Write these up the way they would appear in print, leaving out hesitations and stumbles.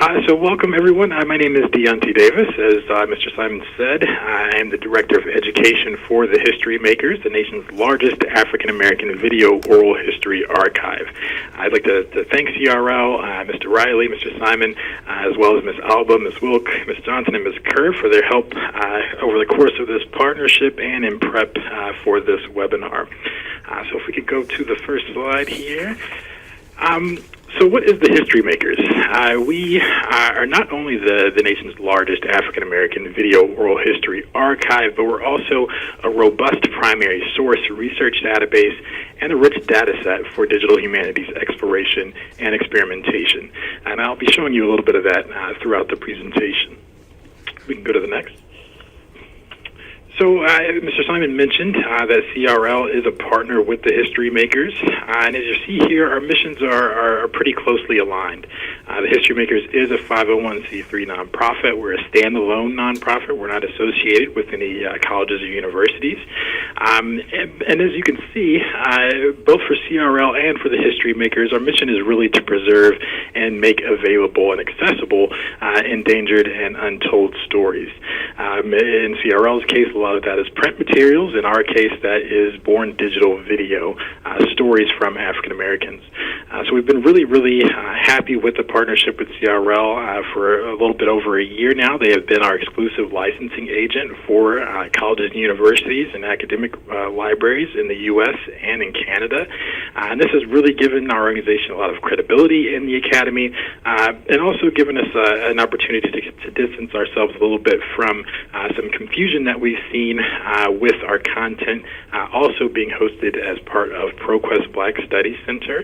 So welcome, everyone. My name is Dionti Davis. As Mr. Simon said, I am the Director of Education for the HistoryMakers, the nation's largest African-American video oral history archive. I'd like to thank CRL, Mr. Riley, Mr. Simon, as well as Ms. Alba, Ms. Wilk, Ms. Johnson, and Ms. Kerr for their help over the course of this partnership and in prep for this webinar. So if we could go to the first slide here. So what is the HistoryMakers? We are not only the nation's largest African-American video oral history archive, but we're also a robust primary source research database and a rich data set for digital humanities exploration and experimentation. And I'll be showing you a little bit of that throughout the presentation. We can go to the next. So Mr. Simon mentioned that CRL is a partner with the HistoryMakers, and as you see here, our missions are pretty closely aligned. The HistoryMakers is a 501c3 nonprofit. We're a standalone nonprofit. We're not associated with any colleges or universities. And as you can see, both for CRL and for the HistoryMakers, our mission is really to preserve and make available and accessible endangered and untold stories. In CRL's case, a lot of that is print materials. In our case, that is born digital video, stories from African Americans. So we've been really happy with the partnership with CRL for a little bit over a year now. They have been our exclusive licensing agent for colleges and universities and academic libraries in the U.S. and in Canada. And this has really given our organization a lot of credibility in the academy and also given us an opportunity to distance ourselves a little bit from some confusion that we've seen with our content also being hosted as part of ProQuest Black Studies Center.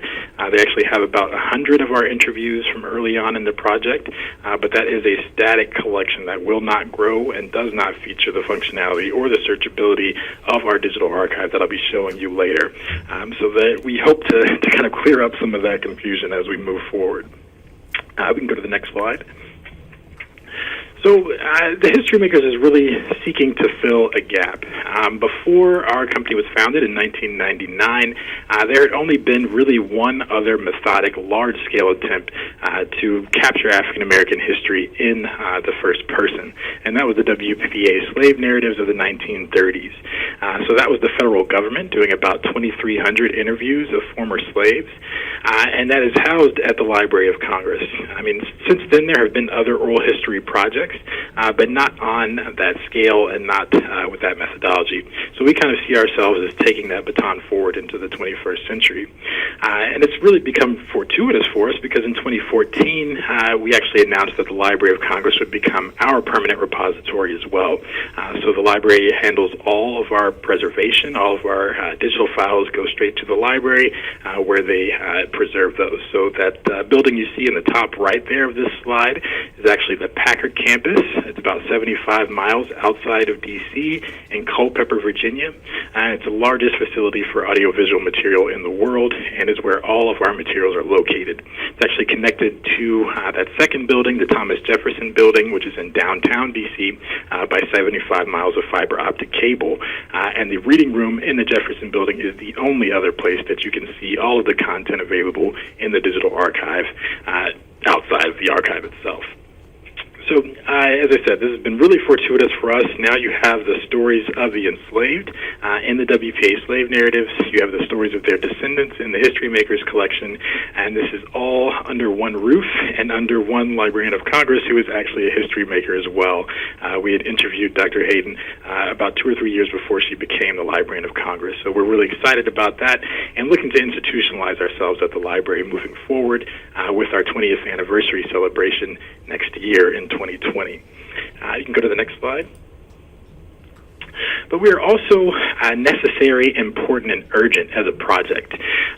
They actually have about 100 of our interviews from early on in the project, but that is a static collection that will not grow and does not feature the functionality or the searchability of our digital archive that I'll be showing you later. So that we hope to kind of clear up some of that confusion as we move forward. We can go to the next slide. So the HistoryMakers is really seeking to fill a gap. Before our company was founded in 1999, there had only been really one other methodic, large-scale attempt to capture African-American history in the first person, and that was the WPA slave narratives of the 1930s. So that was the federal government doing about 2,300 interviews of former slaves, and that is housed at the Library of Congress. I mean, since then there have been other oral history projects, but not on that scale and not with that methodology. So we kind of see ourselves as taking that baton forward into the 21st century. And it's really become fortuitous for us because in 2014, we actually announced that the Library of Congress would become our permanent repository as well. So the library handles all of our preservation, all of our digital files go straight to the library where they preserve those. So that building you see in the top right there of this slide is actually the Packard campus. It's about 75 miles outside of D.C. in Culpeper, Virginia. It's the largest facility for audiovisual material in the world and is where all of our materials are located. It's actually connected to that second building, the Thomas Jefferson Building, which is in downtown D.C. By 75 miles of fiber optic cable. And the reading room in the Jefferson Building is the only other place that you can see all of the content available in the digital archive outside of the archive itself. So, as I said, this has been really fortuitous for us. Now you have the stories of the enslaved in the WPA slave narratives. You have the stories of their descendants in the HistoryMakers collection, and this is all under one roof and under one Librarian of Congress who is actually a HistoryMaker as well. We had interviewed Dr. Hayden about 2 or 3 years before she became the Librarian of Congress. So we're really excited about that and looking to institutionalize ourselves at the library moving forward with our 20th anniversary celebration next year in 2020. You can go to the next slide. But we are also necessary, important, and urgent as a project.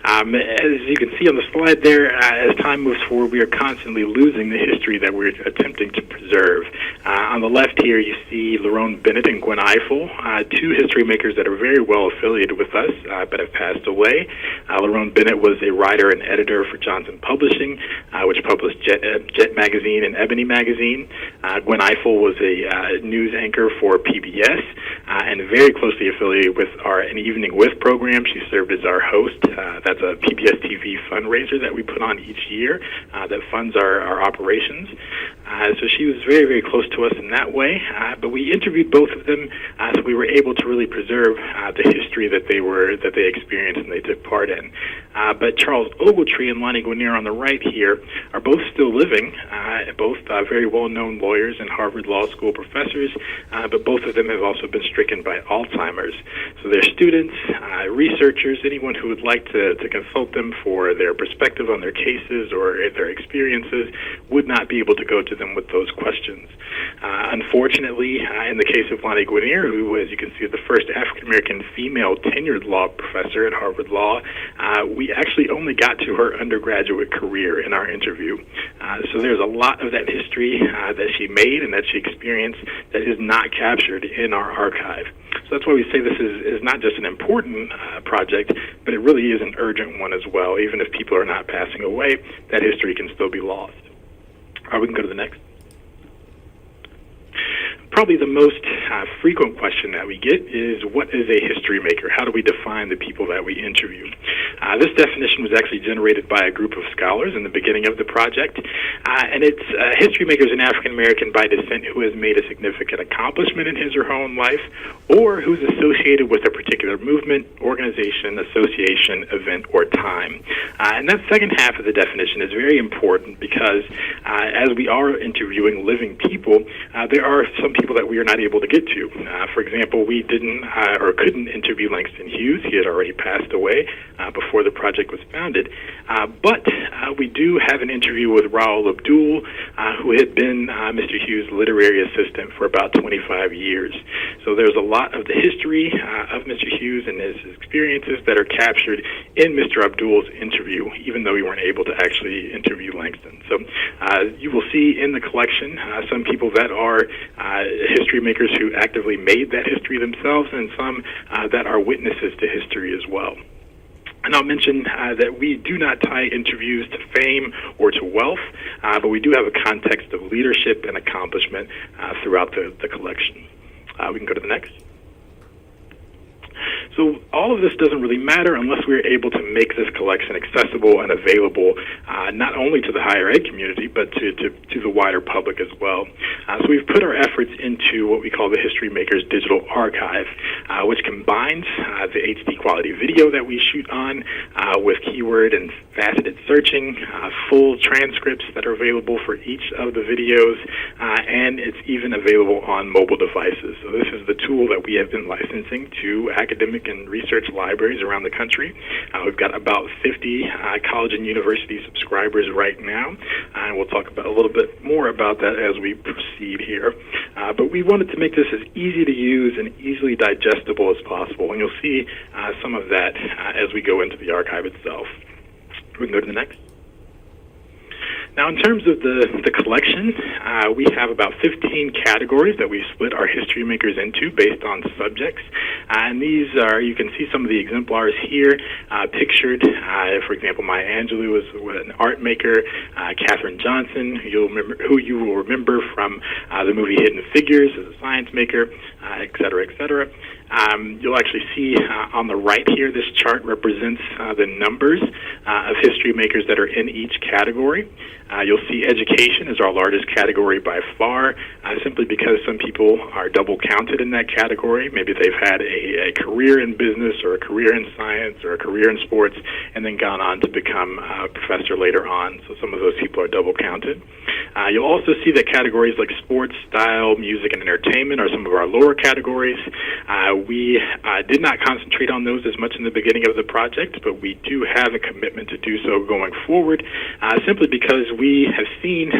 As you can see on the slide there, as time moves forward, we are constantly losing the history that we're attempting to preserve. On the left here, you see Lerone Bennett and Gwen Eiffel, two HistoryMakers that are very well affiliated with us, but have passed away. Lerone Bennett was a writer and editor for Johnson Publishing, which published Jet Magazine and Ebony Magazine. Gwen Eiffel was a news anchor for PBS, and and very closely affiliated with our An Evening With program. She served as our host. That's a PBS TV fundraiser that we put on each year that funds our operations. So she was very, very close to us in that way. But we interviewed both of them, so we were able to really preserve the history that they experienced and they took part in. But Charles Ogletree and Lonnie Guinier on the right here are both still living, both very well-known lawyers and Harvard Law School professors, but both of them have also been stricken by Alzheimer's. So their students, researchers, anyone who would like to consult them for their perspective on their cases or their experiences would not be able to go to them with those questions. Unfortunately, in the case of Lonnie Guinier, who, as you can see, is the first African-American female tenured law professor at Harvard Law, we actually only got to her undergraduate career in our interview. So there's a lot of that history that she made and that she experienced that is not captured in our archive. So that's why we say this is not just an important project, but it really is an urgent one as well. Even if people are not passing away, that history can still be lost. We can go to the next. Probably the most frequent question that we get is, what is a history maker? How do we define the people that we interview? This definition was actually generated by a group of scholars in the beginning of the project, and it's history maker is an African American by descent who has made a significant accomplishment in his or her own life, or who's associated with a particular movement, organization, association, event, or time. And that second half of the definition is very important because as we are interviewing living people, there are some people that we are not able to get to. For example, we didn't or couldn't interview Langston Hughes. He had already passed away before the project was founded. But we do have an interview with Raoul Abdul, who had been Mr. Hughes' literary assistant for about 25 years. So there's a lot of the history of Mr. Hughes and his experiences that are captured in Mr. Abdul's interview, even though we weren't able to actually interview Langston. So you will see in the collection some people that are history makers who actively made that history themselves, and some that are witnesses to history as well. And I'll mention that we do not tie interviews to fame or to wealth, but we do have a context of leadership and accomplishment throughout the collection. We can go to the next. So all of this doesn't really matter unless we're able to make this collection accessible and available not only to the higher ed community, but to the wider public as well. So we've put our efforts into what we call the HistoryMakers Digital Archive, which combines the HD quality video that we shoot on with keyword and faceted searching, full transcripts that are available for each of the videos, and it's even available on mobile devices. So this is the tool that we have been licensing to academic and research libraries around the country. We've got about 50 college and university subscribers right now, and we'll talk about a little bit more about that as we proceed here. But we wanted to make this as easy to use and easily digestible as possible, and you'll see some of that as we go into the archive itself. We can go to the next. Now, in terms of the collection, we have about 15 categories that we split our history makers into based on subjects. And these are, you can see some of the exemplars here pictured. For example, Maya Angelou was an art maker. Katherine Johnson, who you will remember from the movie Hidden Figures, as a science maker, et cetera, et cetera. You'll actually see on the right here, this chart represents the numbers of history makers that are in each category. You'll see education is our largest category by far, simply because some people are double counted in that category. Maybe they've had a career in business or a career in science or a career in sports and then gone on to become a professor later on. So some of those people are double counted. You'll also see that categories like sports, style, music, and entertainment are some of our lower categories. We did not concentrate on those as much in the beginning of the project, but we do have a commitment to do so going forward, simply because we have seen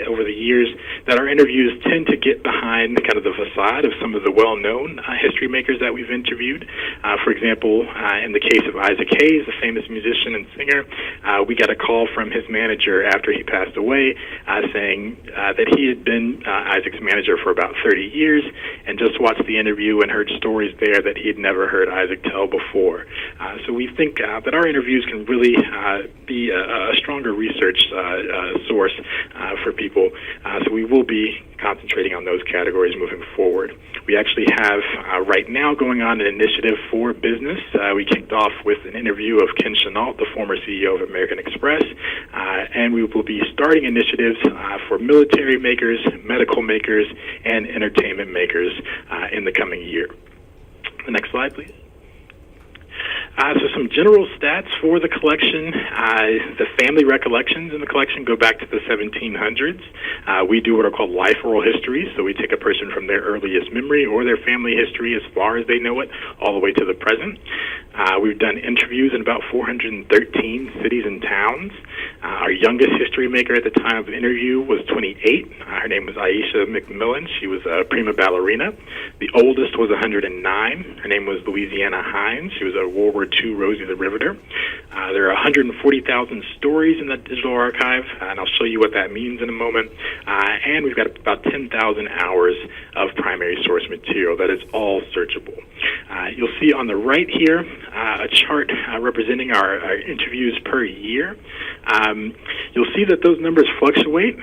over the years that our interviews tend to get behind kind of the facade of some of the well-known history makers that we've interviewed. For example, in the case of Isaac Hayes, the famous musician and singer, we got a call from his manager after he passed away saying that he had been Isaac's manager for about 30 years and just watched the interview and heard stories there that he had never heard Isaac tell before. So we think that our interviews can really be a stronger research source for people. So we will be concentrating on those categories moving forward. We actually have right now going on an initiative for business. We kicked off with an interview of Ken Chenault, the former CEO of American Express, and we will be starting initiatives for military makers, medical makers, and entertainment makers in the coming year. The next slide, please. So some general stats for the collection. The family recollections in the collection go back to the 1700s. We do what are called life oral histories, so we take a person from their earliest memory or their family history as far as they know it, all the way to the present. We've done interviews in about 413 cities and towns. Our youngest history maker at the time of the interview was 28. Her name was Aisha McMillan. She was a prima ballerina. The oldest was 109. Her name was Louisiana Hines. She was a World War II Rosie the Riveter. There are 140,000 stories in the digital archive, and I'll show you what that means in a moment. And we've got about 10,000 hours of primary source material that is all searchable. You'll see on the right here a chart representing our interviews per year. You'll see that those numbers fluctuate,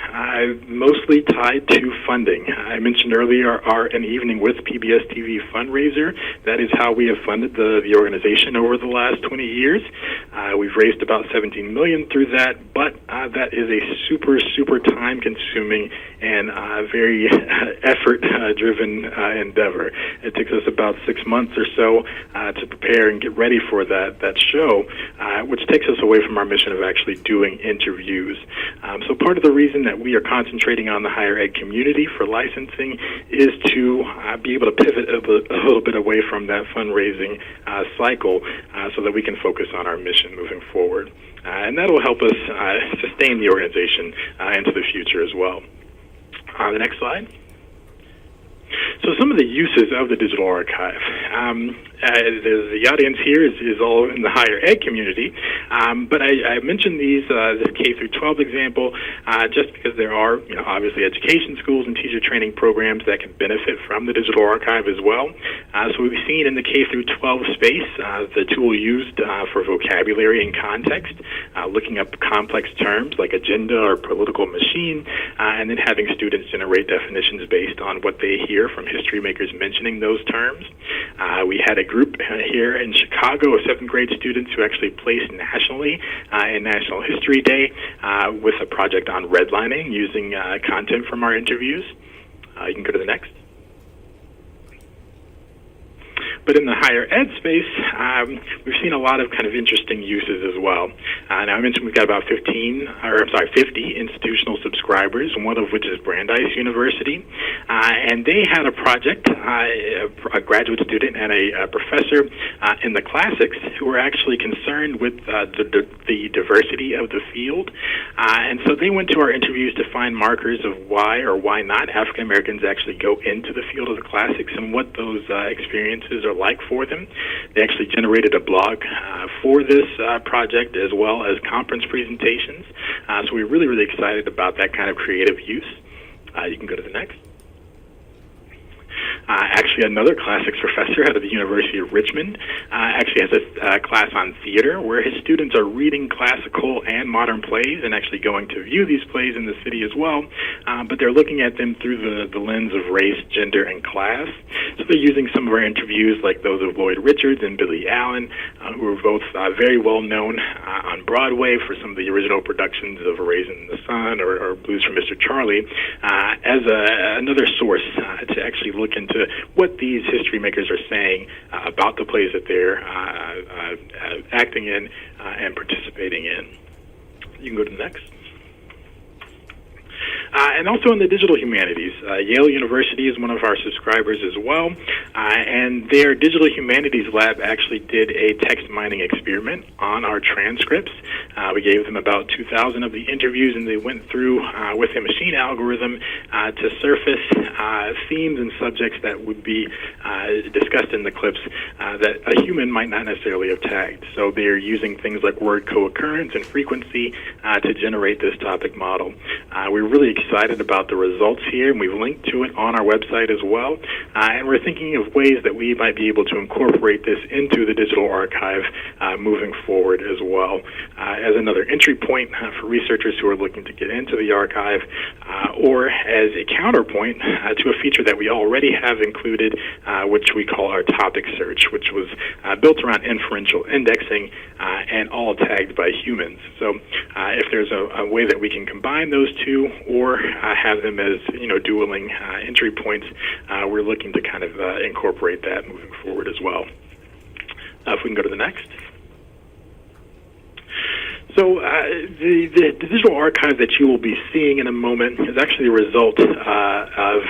mostly tied to funding. I mentioned earlier An Evening with PBS TV fundraiser. That is how we have funded the organization over the last 20 years. We've raised about $17 million through that, but that is a super time-consuming and very effort-driven endeavor. It takes us about 6 months or so to prepare and get ready for that show, which takes us away from our mission of actually doing interviews. So part of the reason that we are concentrating on the higher ed community for licensing is to be able to pivot a little bit away from that fundraising cycle so that we can focus on our mission moving forward. And that will help us sustain the organization into the future as well. The next slide. So some of the uses of the digital archive. The audience here is all in the higher ed community, but I mentioned this K through 12 example just because there are, obviously education schools and teacher training programs that can benefit from the digital archive as well. So we've seen in the K through 12 space the tool used for vocabulary and context, looking up complex terms like agenda or political machine, and then having students generate definitions based on what they hear from history makers mentioning those terms. We had a group here in Chicago of 7th grade students who actually placed nationally in National History Day with a project on redlining using content from our interviews. You can go to the next. But in the higher ed space, we've seen a lot of kind of interesting uses as well. Now I mentioned we've got about 50 institutional subscribers, one of which is Brandeis University. And they had a project, a graduate student and a professor in the classics who were actually concerned with the diversity of the field. And so they went to our interviews to find markers of why or why not African Americans actually go into the field of the classics and what those experiences are like for them. They actually generated a blog for this project as well as conference presentations. So we're really excited about that kind of creative use. You can go to the next. Actually, another classics professor out of the University of Richmond actually has a class on theater where his students are reading classical and modern plays and actually going to view these plays in the city as well, but they're looking at them through the lens of race, gender, and class. So they're using some of our interviews like those of Lloyd Richards and Billy Allen, who are both very well known on Broadway for some of the original productions of A Raisin in the Sun or Blues for Mr. Charlie, as another source to actually look into what these history makers are saying about the plays that they're acting in and participating in. You can go to the next. And also in the digital humanities, Yale University is one of our subscribers as well, and their digital humanities lab actually did a text mining experiment on our transcripts. We gave them about 2,000 of the interviews, and they went through with a machine algorithm to surface themes and subjects that would be discussed in the clips that a human might not necessarily have tagged. So they're using things like word co-occurrence and frequency to generate this topic model. We're really excited excited about the results here, and we've linked to it on our website as well. And we're thinking of ways that we might be able to incorporate this into the digital archive moving forward as well, as another entry point for researchers who are looking to get into the archive, or as a counterpoint to a feature that we already have included, which we call our topic search, which was built around inferential indexing and all tagged by humans. So if there's a way that we can combine those two or have them as dueling entry points, we're looking to kind of incorporate that moving forward as well. If we can go to the next. So the digital archive that you will be seeing in a moment is actually a result of,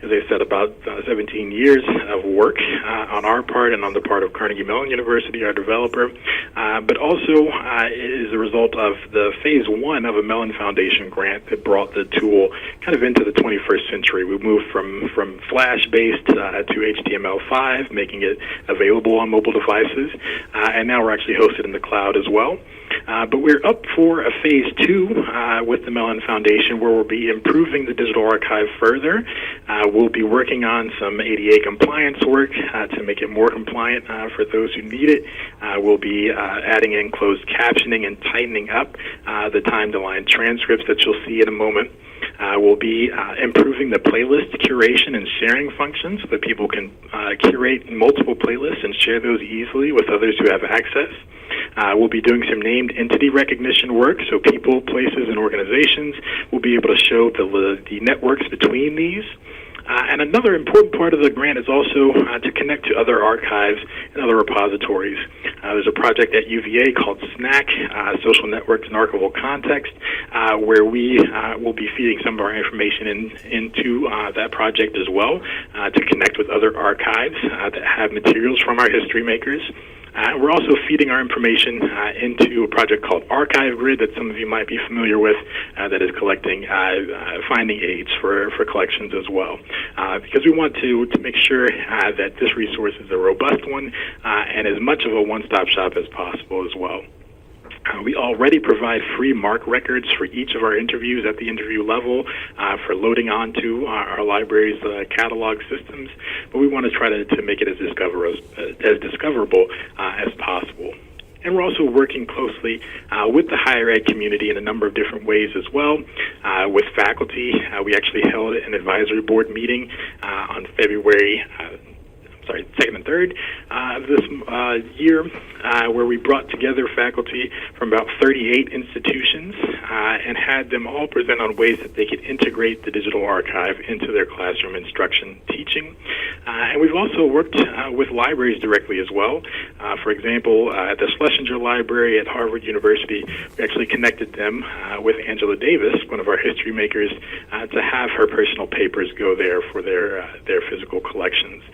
as I said, about 17 years of work on our part and on the part of Carnegie Mellon University, our developer, but also it is a result of the phase 1 of a Mellon Foundation grant that brought the tool kind of into the 21st century. We moved from Flash-based to HTML5, making it available on mobile devices, and now we're actually hosted in the cloud as well. But we're up for a phase 2 with the Mellon Foundation, where we'll be improving the digital archive further. We'll be working on some ADA compliance work to make it more compliant for those who need it. We'll be adding in closed captioning and tightening up the time-to-line transcripts that you'll see in a moment. We'll be improving the playlist curation and sharing functions so that people can curate multiple playlists and share those easily with others who have access. We'll be doing some named entity recognition work, so people, places, and organizations will be able to show the networks between these. And another important part of the grant is also to connect to other archives and other repositories. There's a project at UVA called SNAC, Social Networks and Archival Context, where we will be feeding some of our information into that project as well to connect with other archives that have materials from our history makers. We're also feeding our information into a project called Archive Grid that some of you might be familiar with that is collecting finding aids for collections as well. Because we want to make sure that this resource is a robust one and as much of a one-stop shop as possible as well. We already provide free MARC records for each of our interviews at the interview level for loading onto our library's catalog systems, but we want to try to make it as discoverable as possible. And we're also working closely with the higher ed community in a number of different ways as well. With faculty, we actually held an advisory board meeting on February 2nd and 3rd of this year, where we brought together faculty from about 38 institutions and had them all present on ways that they could integrate the digital archive into their classroom instruction teaching. And we've also worked with libraries directly as well. For example, at the Schlesinger Library at Harvard University, we actually connected them with Angela Davis, one of our history makers, to have her personal papers go there for their physical collections.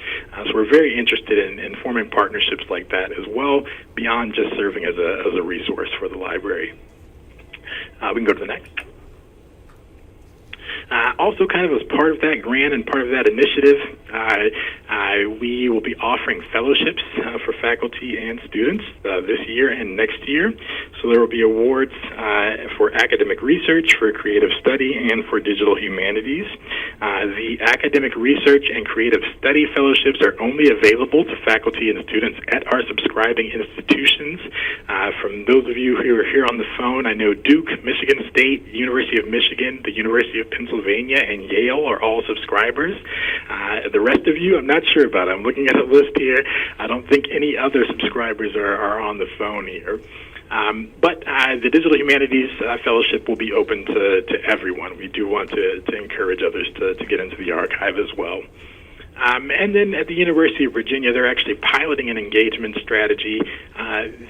So we're very interested in forming partnerships like that as well, beyond just serving as a resource for the library. We can go to the next. Also, kind of as part of that grant and part of that initiative, we will be offering fellowships for faculty and students this year and next year. So there will be awards for academic research, for creative study, and for digital humanities. The academic research and creative study fellowships are only available to faculty and students at our subscribing institutions. From those of you who are here on the phone, I know Duke, Michigan State, University of Michigan, the University of Pennsylvania, and Yale are all subscribers. The rest of you, I'm not sure about. I'm looking at a list here. I don't think any other subscribers are on the phone here. But the Digital Humanities Fellowship will be open to everyone. We do want to encourage others to get into the archive as well. And then at the University of Virginia, they're actually piloting an engagement strategy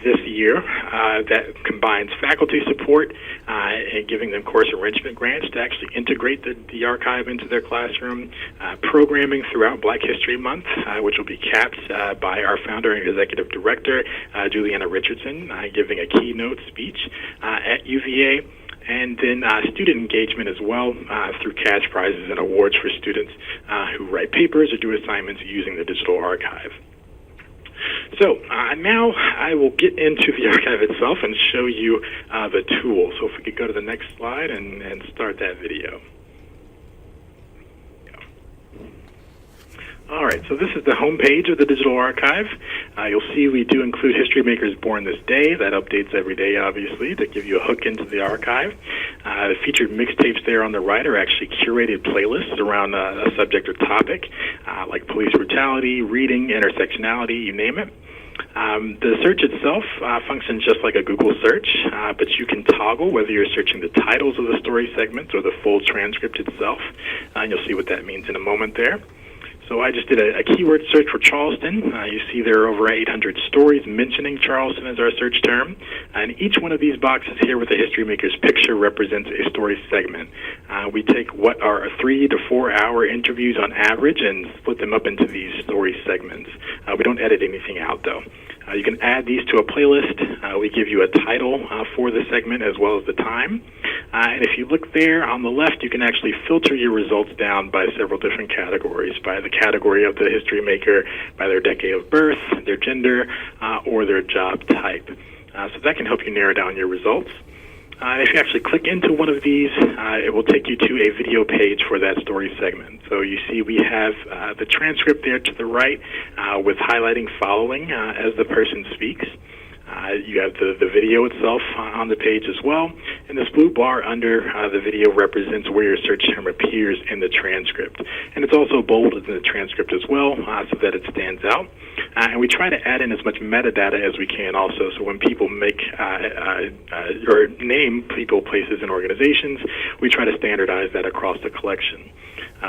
this year that combines faculty support and giving them course enrichment grants to actually integrate the archive into their classroom, programming throughout Black History Month, which will be capped by our founder and executive director, Juliana Richardson, giving a keynote speech at UVA. And then student engagement as well through cash prizes and awards for students who write papers or do assignments using the digital archive. So now I will get into the archive itself and show you the tool. So if we could go to the next slide and start that video. All right, so this is the home page of the Digital Archive. You'll see we do include History Makers Born This Day. That updates every day, obviously, to give you a hook into the archive. The featured mixtapes there on the right are actually curated playlists around a subject or topic, like police brutality, reading, intersectionality, you name it. The search itself functions just like a Google search, but you can toggle whether you're searching the titles of the story segments or the full transcript itself, and you'll see what that means in a moment there. So I just did a keyword search for Charleston. You see there are over 800 stories mentioning Charleston as our search term. And each one of these boxes here with the History Maker's picture represents a story segment. We take what are 3 to 4 hour interviews on average and split them up into these story segments. We don't edit anything out, though. You can add these to a playlist. We give you a title for the segment as well as the time. And if you look there on the left, you can actually filter your results down by several different categories, by the category of the history maker, by their decade of birth, their gender, or their job type. So that can help you narrow down your results. If you actually click into one of these, it will take you to a video page for that story segment. So you see we have the transcript there to the right with highlighting following as the person speaks. You have the video itself on the page as well, and this blue bar under the video represents where your search term appears in the transcript. And it's also bolded in the transcript as well so that it stands out. And we try to add in as much metadata as we can also, so when people make or name people, places, and organizations, we try to standardize that across the collection.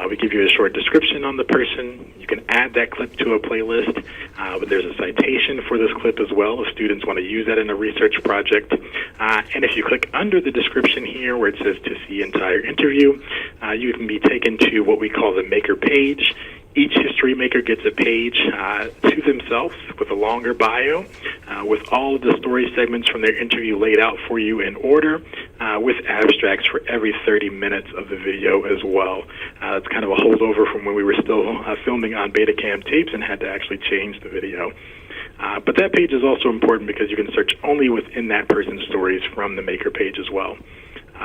We give you a short description on the person. You can add that clip to a playlist, but there's a citation for this clip as well if students want to use that in a research project. And if you click under the description here where it says to see entire interview, you can be taken to what we call the maker page. Each history maker gets a page to themselves with a longer bio, with all of the story segments from their interview laid out for you in order, with abstracts for every 30 minutes of the video as well. It's kind of a holdover from when we were still filming on Betacam tapes and had to actually change the video. But that page is also important because you can search only within that person's stories from the maker page as well.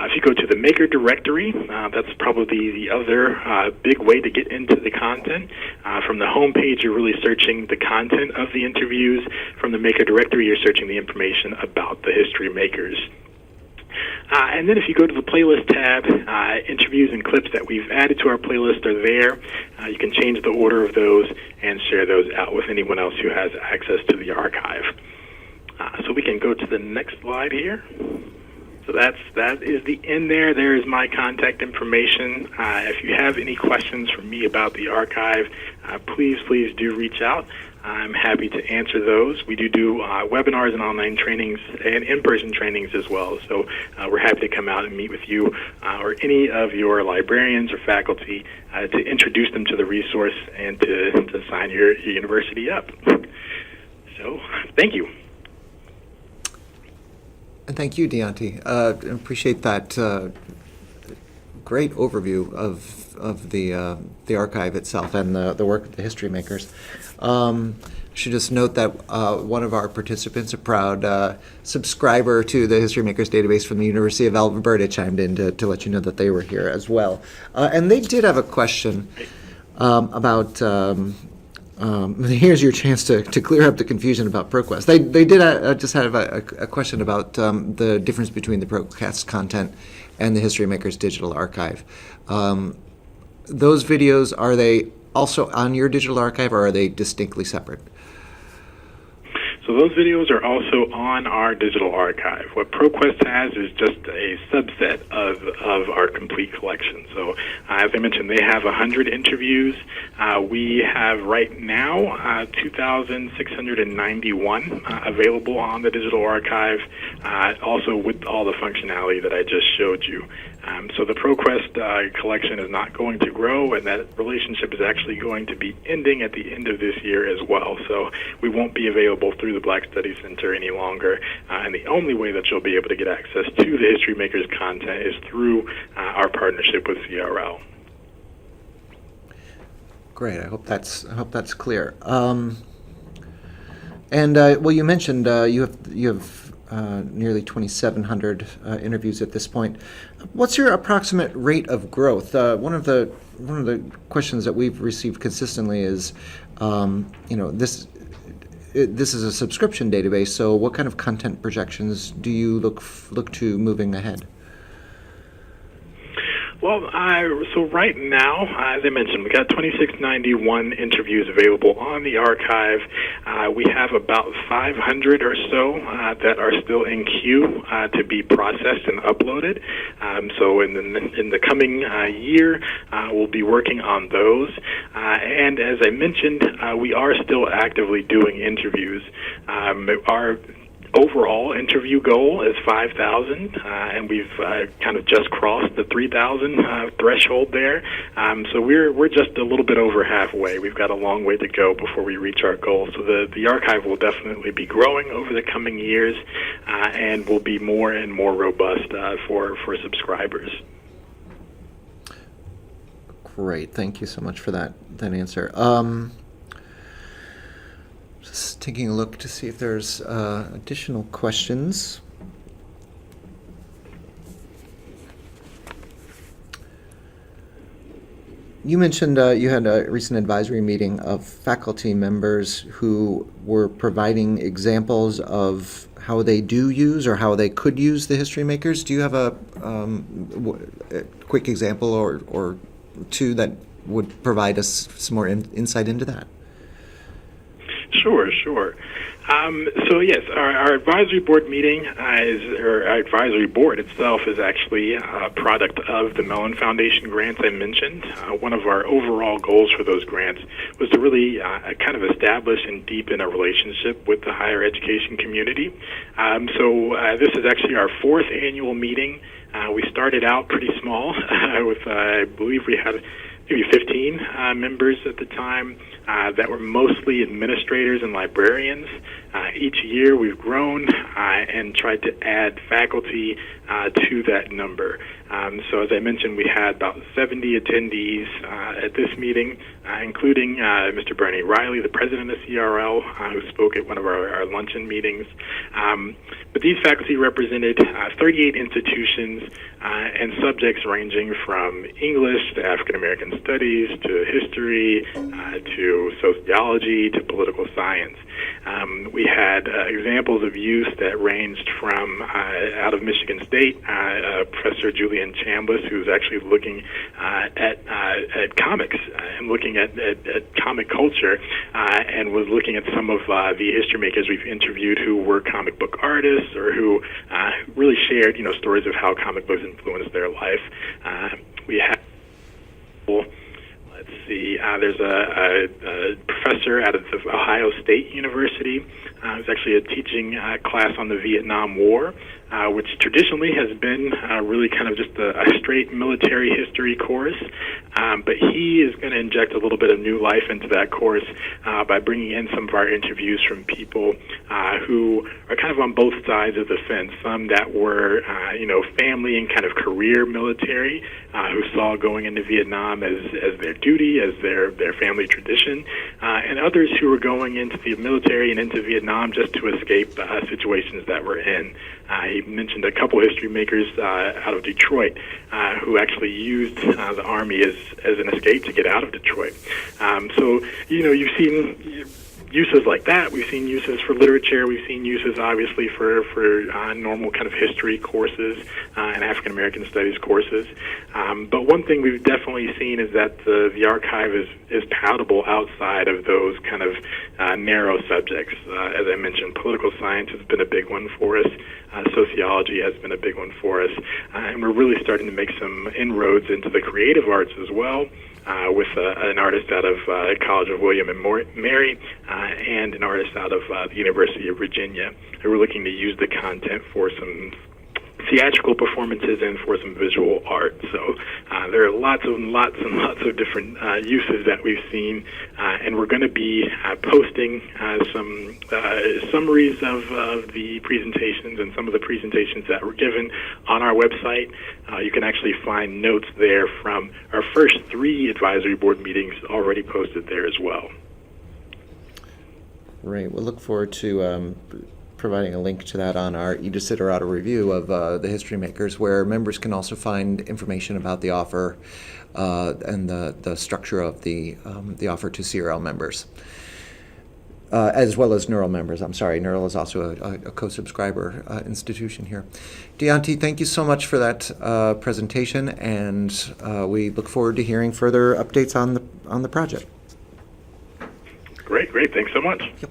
If you go to the Maker directory, that's probably the other big way to get into the content. From the home page, you're really searching the content of the interviews. From the Maker directory, you're searching the information about the history makers. And then if you go to the playlist tab, interviews and clips that we've added to our playlist are there. You can change the order of those and share those out with anyone else who has access to the archive. So we can go to the next slide here. So that is the end there. There is my contact information. If you have any questions for me about the archive, please do reach out. I'm happy to answer those. We do webinars and online trainings and in-person trainings as well. So we're happy to come out and meet with you or any of your librarians or faculty to introduce them to the resource and to sign your university up. So thank you. And thank you, Dionti. I appreciate that great overview of the archive itself and the work of the History Makers. I should just note that one of our participants, a proud subscriber to the History Makers database from the University of Alberta, chimed in to let you know that they were here as well. And they did have a question about... here's your chance to clear up the confusion about ProQuest. They did just have a question about the difference between the ProQuest content and the HistoryMakers Digital Archive. Those videos, are they also on your digital archive, or are they distinctly separate? So those videos are also on our digital archive. What ProQuest has is just a subset of our complete collection. So as I mentioned, they have 100 interviews. We have right now 2,691 available on the digital archive, also with all the functionality that I just showed you. So the ProQuest collection is not going to grow, and that relationship is actually going to be ending at the end of this year as well. So we won't be available through the Black Studies Center any longer, and the only way that you'll be able to get access to the History Makers content is through our partnership with CRL. Great. I hope that's clear. And well, you mentioned you have nearly 2,700 interviews at this point. What's your approximate rate of growth? One of the questions that we've received consistently is, this is a subscription database, so what kind of content projections do you look to moving ahead? Well, so right now, as I mentioned, we got 2691 interviews available on the archive. We have about 500 or so that are still in queue to be processed and uploaded. So in the coming year, we'll be working on those. And as I mentioned, we are still actively doing interviews. Our overall interview goal is 5,000, and we've kind of just crossed the 3,000 threshold there. So we're just a little bit over halfway. We've got a long way to go before we reach our goal. So the archive will definitely be growing over the coming years, and will be more and more robust for subscribers. Great, thank you so much for that answer. Just taking a look to see if there's additional questions. You mentioned you had a recent advisory meeting of faculty members who were providing examples of how they do use or how they could use the HistoryMakers. Do you have a quick example or two that would provide us some more insight into that? Sure. So yes, our advisory board meeting our advisory board itself is actually a product of the Mellon Foundation grants I mentioned. One of our overall goals for those grants was to really kind of establish and deepen a relationship with the higher education community. So this is actually our fourth annual meeting. We started out pretty small with, I believe we had maybe 15 members at the time that were mostly administrators and librarians. Each year we've grown and tried to add faculty to that number. So as I mentioned, we had about 70 attendees at this meeting, including Mr. Bernie Riley, the president of CRL, who spoke at one of our luncheon meetings. But these faculty represented 38 institutions and subjects ranging from English to African American studies to history to sociology to political science. We had examples of use that ranged from out of Michigan State, Professor Julian Chambliss, who's actually looking at comics and looking at comic culture, and was looking at some of the HistoryMakers we've interviewed who were comic book artists or who really shared, stories of how comic books influenced their life. We have. Let's see. There's a professor out of the Ohio State University who's actually teaching class on the Vietnam War, which traditionally has been really kind of just a straight military history course. But he is going to inject a little bit of new life into that course by bringing in some of our interviews from people who are kind of on both sides of the fence. Some that were, family and kind of career military, who saw going into Vietnam as their duty, as their family tradition, and others who were going into the military and into Vietnam just to escape situations that we're in. He mentioned a couple history makers out of Detroit who actually used the Army as an escape to get out of Detroit. So, you've seen uses like that. We've seen uses for literature. We've seen uses, obviously, for normal kind of history courses and African American studies courses. But one thing we've definitely seen is that the archive is palatable outside of those kind of narrow subjects. As I mentioned, political science has been a big one for us. Sociology has been a big one for us. And we're really starting to make some inroads into the creative arts as well. With an artist out of College of William and Mary and an artist out of the University of Virginia. And we're looking to use the content for some theatrical performances and for some visual art. So there are lots of different uses that we've seen, and we're going to be posting some summaries of the presentations and some of the presentations that were given on our website. You can actually find notes there from our first 3 advisory board meetings already posted there as well. Great. We'll look forward to providing a link to that on our eDesiderata review of the HistoryMakers, where members can also find information about the offer and the structure of the offer to CRL members. As well as NURL members. I'm sorry, NURL is also a co-subscriber institution here. Dionti, thank you so much for that presentation, and we look forward to hearing further updates on the project. Great. Thanks so much. Yep.